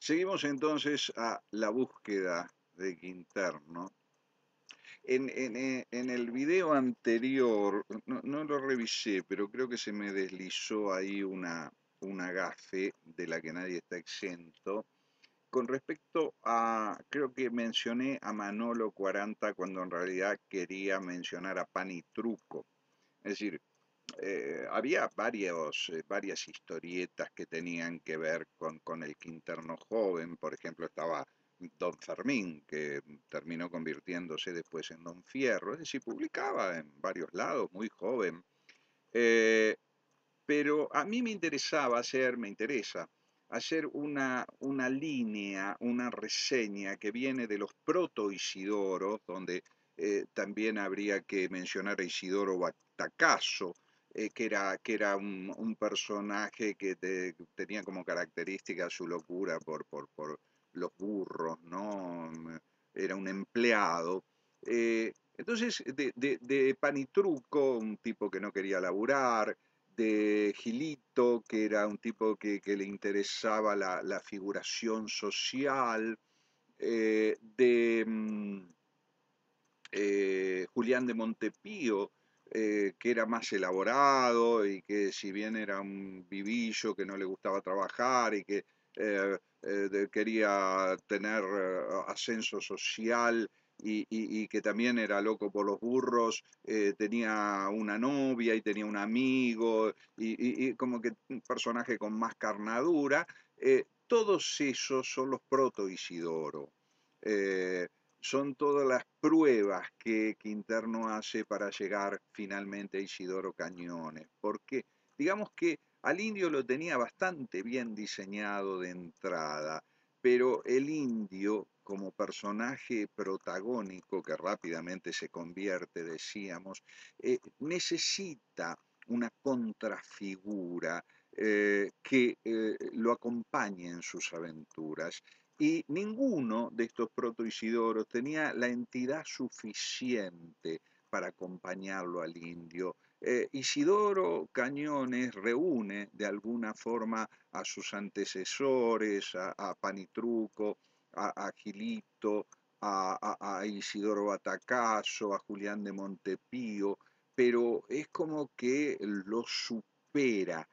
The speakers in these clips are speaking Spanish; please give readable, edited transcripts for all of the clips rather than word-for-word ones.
Seguimos entonces a la búsqueda de Quinterno. En el video anterior, no lo revisé, pero creo que se me deslizó ahí una gafe de la que nadie está exento. Con respecto a, creo que mencioné a Manolo 40 cuando en realidad quería mencionar a Truco. Es decir, había varias historietas que tenían que ver con el Quinterno joven. Por ejemplo, estaba Don Fermín, que terminó convirtiéndose después en Don Fierro. Es decir, publicaba en varios lados, muy joven. Eh, pero a mí me interesa hacer una línea, una reseña que viene de los proto-Isidoros, donde también habría que mencionar a Isidoro Batacazo, que era un personaje que tenía como característica su locura por los burros, ¿no? Era un empleado. Entonces, de Panitruco, un tipo que no quería laburar, de Gilito, que era un tipo que le interesaba la figuración social, de Julián de Montepío, que era más elaborado y que si bien era un vivillo que no le gustaba trabajar y que quería tener ascenso social y que también era loco por los burros, tenía una novia y tenía un amigo y como que un personaje con más carnadura, todos esos son los proto-Isidoro. Eh, Son todas las pruebas que Quinterno hace para llegar finalmente a Isidoro Cañones, porque digamos que al indio lo tenía bastante bien diseñado de entrada, pero el indio como personaje protagónico que rápidamente se convierte, decíamos, necesita una contrafigura que lo acompañe en sus aventuras. Y ninguno de estos protoisidoros tenía la entidad suficiente para acompañarlo al indio. Isidoro Cañones reúne de alguna forma a sus antecesores, a Panitruco, a Gilito, a Isidoro Batacazo, a Julián de Montepío, pero es como que lo supera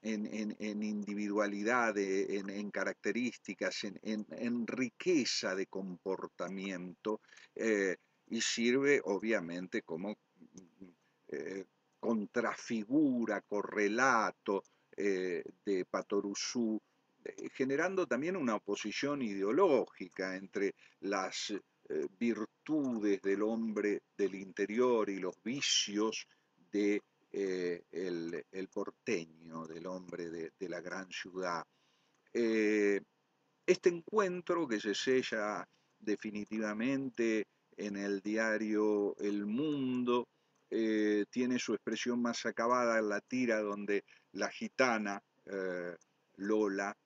en individualidad, en características, en riqueza de comportamiento, y sirve obviamente como eh, contrafigura, correlato de Patoruzú, generando también una oposición ideológica entre las virtudes del hombre del interior y los vicios de el porteño, del hombre de la gran ciudad. Eh, este encuentro que se sella definitivamente en el diario El Mundo tiene su expresión más acabada en la tira donde la gitana Lola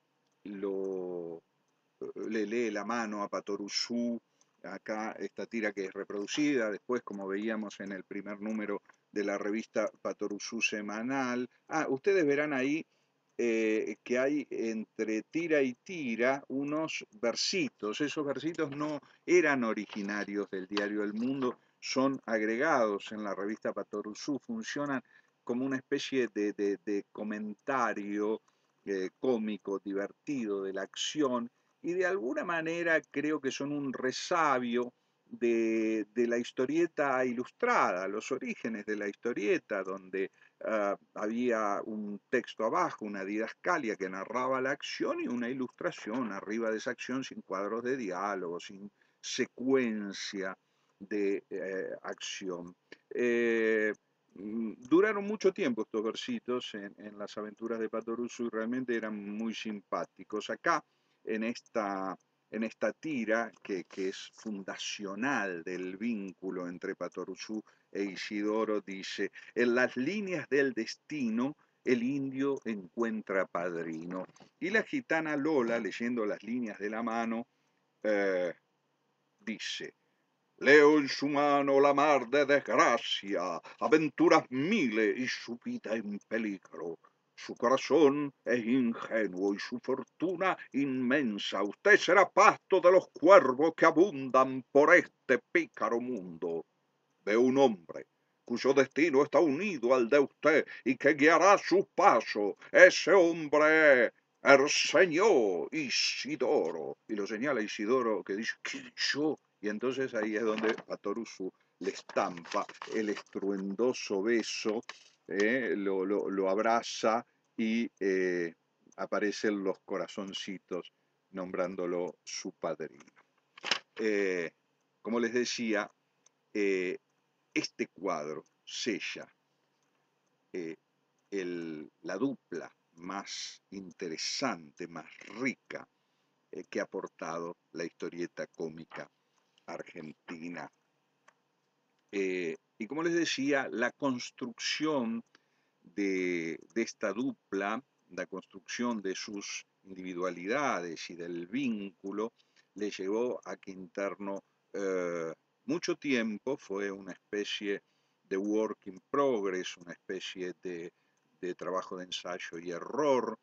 lo, le lee la mano a Patoruzú. Acá esta tira que es reproducida después, como veíamos en el primer número de la revista Patoruzú semanal. Ustedes verán ahí que hay entre tira y tira unos versitos. Esos versitos no eran originarios del diario El Mundo, son agregados en la revista Patoruzú, funcionan como una especie de comentario cómico, divertido de la acción, y de alguna manera creo que son un resabio de la historieta ilustrada, los orígenes de la historieta, donde había un texto abajo, una didascalia que narraba la acción y una ilustración arriba de esa acción sin cuadros de diálogo, sin secuencia de acción. Duraron mucho tiempo estos versitos en las aventuras de Patoruzú y realmente eran muy simpáticos. Acá, en en esta tira, que es fundacional del vínculo entre Patoruzú e Isidoro, dice: en las líneas del destino, el indio encuentra padrino. Y la gitana Lola, leyendo las líneas de la mano, eh, dice: leo en su mano la mar de desgracia, aventuras miles y su vida en peligro. Su corazón es ingenuo y su fortuna inmensa. Usted será pasto de los cuervos que abundan por este pícaro mundo. Ve un hombre cuyo destino está unido al de usted y que guiará sus pasos. Ese hombre es el señor Isidoro. Y lo señala Isidoro, que dice, ¿quién yo? Y entonces ahí es donde Patorusu le estampa el estruendoso beso, lo abraza y aparecen los corazoncitos nombrándolo su padrino. Eh, como les decía, eh, este cuadro sella eh, la dupla más interesante, más rica que ha aportado la historieta cómica argentina. Y como les decía, la construcción de esta dupla, la construcción de sus individualidades y del vínculo, le llevó a Quinterno mucho tiempo, fue una especie de work in progress, una especie de trabajo de ensayo y error,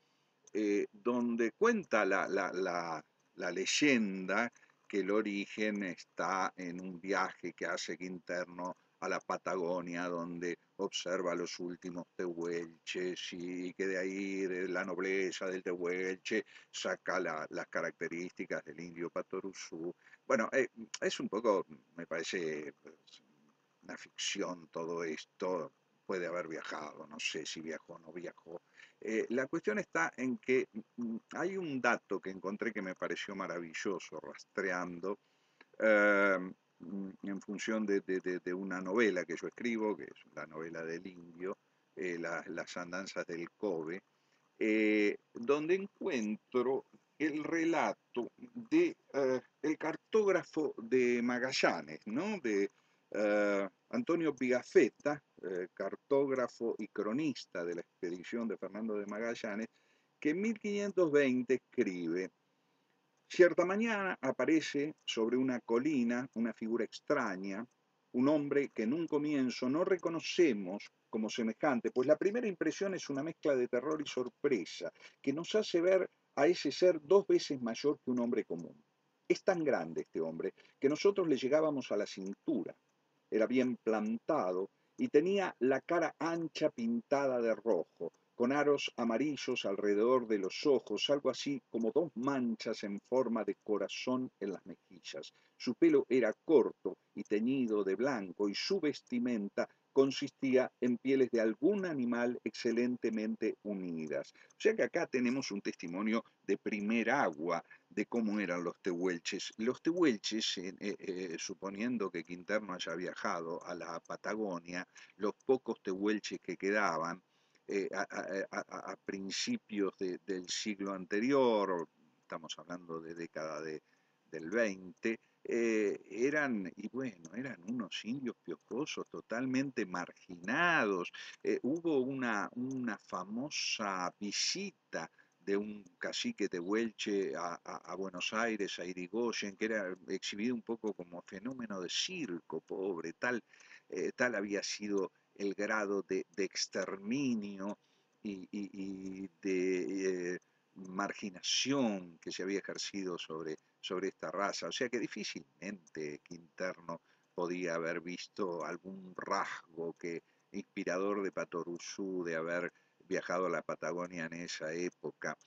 donde cuenta la leyenda que el origen está en un viaje que hace Quinterno a la Patagonia, donde observa los últimos tehuelches y que de ahí, de la nobleza del tehuelche, saca las características del indio Patoruzú. Bueno, es un poco, me parece, pues, una ficción todo esto. Puede haber viajado, no sé si viajó o no viajó. La cuestión está en que hay un dato que encontré que me pareció maravilloso rastreando en función de una novela que yo escribo, que es la novela del indio, Las andanzas del Kobe, donde encuentro el relato de el cartógrafo de Magallanes, ¿no? De Antonio Pigafetta, cartógrafo y cronista de la expedición de Fernando de Magallanes, que en 1520 escribe: cierta mañana aparece sobre una colina una figura extraña, un hombre que en un comienzo no reconocemos como semejante, pues la primera impresión es una mezcla de terror y sorpresa, que nos hace ver a ese ser 2 veces mayor que un hombre común. Es tan grande este hombre que nosotros le llegábamos a la cintura. Era bien plantado y tenía la cara ancha pintada de rojo, con aros amarillos alrededor de los ojos, algo así como 2 manchas en forma de corazón en las mejillas. Su pelo era corto y teñido de blanco y su vestimenta consistía en pieles de algún animal excelentemente unidas. O sea que acá tenemos un testimonio de primer agua de cómo eran los tehuelches. Los tehuelches, suponiendo que Quinterno haya viajado a la Patagonia, los pocos tehuelches que quedaban, a principios del siglo anterior, estamos hablando de década del 20, eran, y bueno, eran unos indios piojosos totalmente marginados. Hubo una famosa visita de un cacique tehuelche a Buenos Aires, a Irigoyen, que era exhibido un poco como fenómeno de circo, pobre, tal había sido el grado de exterminio y de marginación que se había ejercido sobre esta raza. O sea que difícilmente Quinterno podía haber visto algún rasgo inspirador de Patoruzú, de haber viajado a la Patagonia en esa época.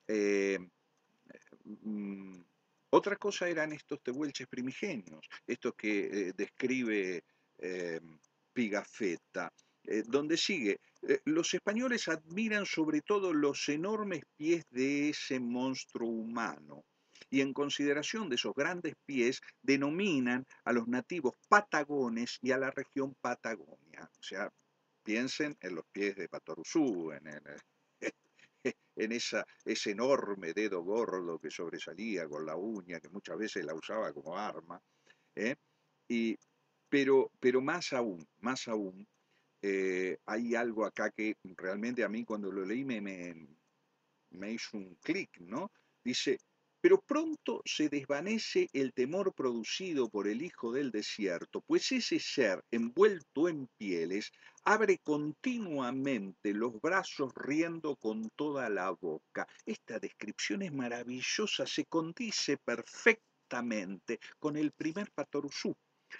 Eh, mm, Otra cosa eran estos tehuelches primigenios, estos que describe eh, Pigafetta, donde sigue, los españoles admiran sobre todo los enormes pies de ese monstruo humano y en consideración de esos grandes pies denominan a los nativos patagones y a la región Patagonia. O sea, piensen en los pies de Patoruzú, en ese enorme dedo gordo que sobresalía con la uña, que muchas veces la usaba como arma. ¿eh? Y, pero más aún, hay algo acá que realmente a mí cuando lo leí me hizo un clic, ¿no? Dice, Pero pronto se desvanece el temor producido por el hijo del desierto, pues ese ser envuelto en pieles abre continuamente los brazos riendo con toda la boca. Esta descripción es maravillosa, se condice perfectamente con el primer Patoruzú.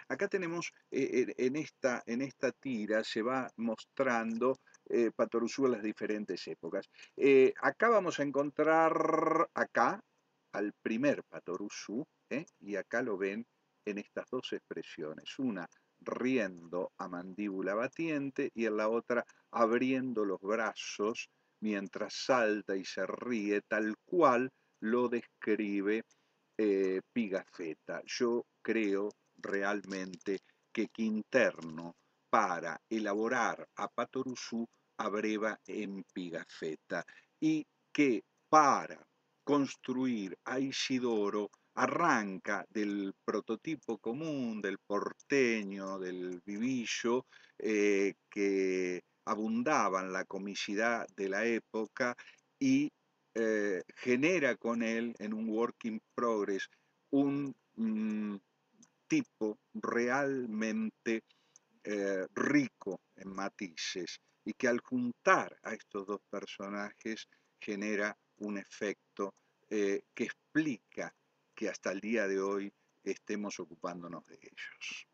Acá tenemos en esta tira se va mostrando Patoruzú en las diferentes épocas. Acá vamos a encontrar acá al primer Patoruzú, y acá lo ven en estas dos expresiones, una riendo a mandíbula batiente y en la otra abriendo los brazos mientras salta y se ríe, tal cual lo describe Pigafetta. Yo creo realmente que Quinterno, para elaborar a Patoruzú, abreva en Pigafetta y que para construir a Isidoro arranca del prototipo común, del porteño, del vivillo, que abundaba en la comicidad de la época y genera con él en un work in progress un tipo realmente rico en matices y que al juntar a estos dos personajes genera un efecto que explica que hasta el día de hoy estemos ocupándonos de ellos.